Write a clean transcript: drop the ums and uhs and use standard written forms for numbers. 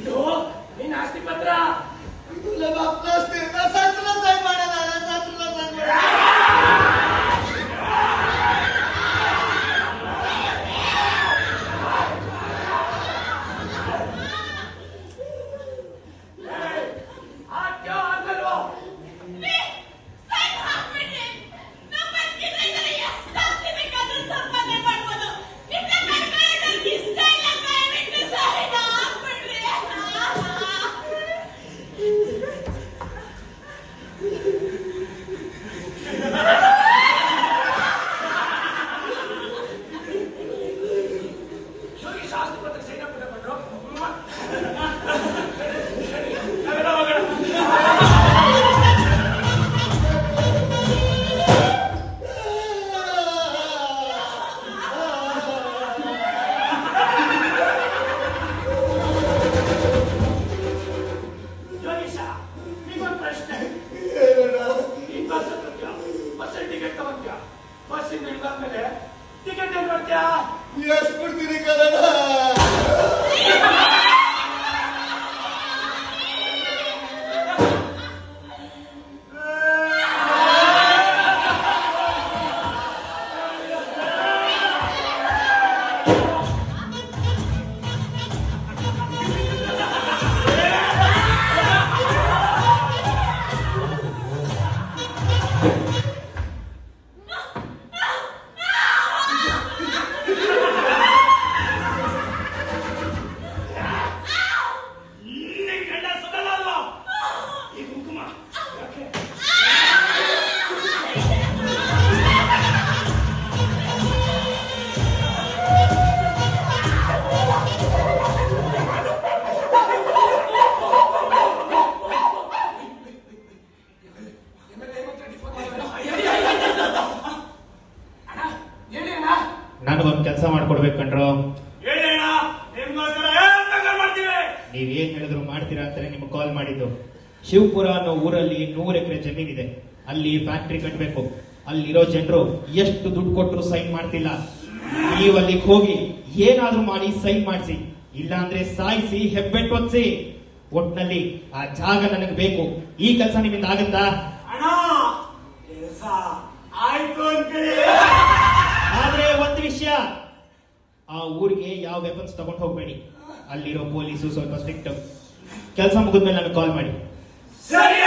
ಇದು ನಿನ್ನ ಆಸ್ತಿ ಪತ್ರ. ಇದು ನಮ್ಮ ಅಪ್ಪ ಆಸ್ತಿ. ಸತ್ರ ಸಹಿ ಮಾಡಲ್ಲ, ಸತ್ರ ಸಹಿ ಮಾಡಲ್ಲ. ಎಷ್ಟು ಕೊಡ್ತೀರಿ ಕನ್ನಡ? ನನಗೊಂದು ಕೆಲಸ ಮಾಡ್ಕೊಡ್ಬೇಕಂಡ್ರು. ನೀವೇನ್ ಹೇಳಿದ್ರು ಮಾಡ್ತೀರಾ ಅಂತಾನೆ ನಿಮ್ಗೆ ಕಾಲ್ ಮಾಡಿದ್ದು. ಶಿವಪುರ ಅನ್ನೋ ಊರಲ್ಲಿ 100 ಎಕರೆ ಜಮೀನಿದೆ. ಅಲ್ಲಿ ಫ್ಯಾಕ್ಟ್ರಿ ಕಟ್ಟಬೇಕು. ಅಲ್ಲಿರೋ ಜನರು ಎಷ್ಟು ದುಡ್ಡು ಕೊಟ್ಟರು ಸೈನ್ ಮಾಡ್ತಿಲ್ಲ. ನೀವು ಅಲ್ಲಿಗೆ ಹೋಗಿ ಏನಾದ್ರೂ ಮಾಡಿ ಸೈನ್ ಮಾಡಿಸಿ, ಇಲ್ಲ ಅಂದ್ರೆ ಸಾಯಿಸಿ ಹೆಬ್ಬೆಟ್ಟು ಒತ್ಸಿ. ಒಟ್ನಲ್ಲಿ ಆ ಜಾಗ ನನಗೆ ಬೇಕು. ಈ ಕೆಲಸ ನಿಮ್ಮಿಂದ ಆಗತ್ತಾ? ಆದ್ರೆ ಒಂದು ವಿಷಯ, ಆ ಊರಿಗೆ ಯಾವ ವೆಪನ್ಸ್ ತಗೊಂಡು ಹೋಗ್ಬೇಡಿ. ಅಲ್ಲಿರೋ ಪೊಲೀಸು ಸ್ವಲ್ಪ ಸ್ಟ್ರಿಕ್ಟ್. ಕೆಲಸ ಮುಗಿದ್ಮೇಲೆ ನನಗೆ ಕಾಲ್ ಮಾಡಿ. ಸರಿ.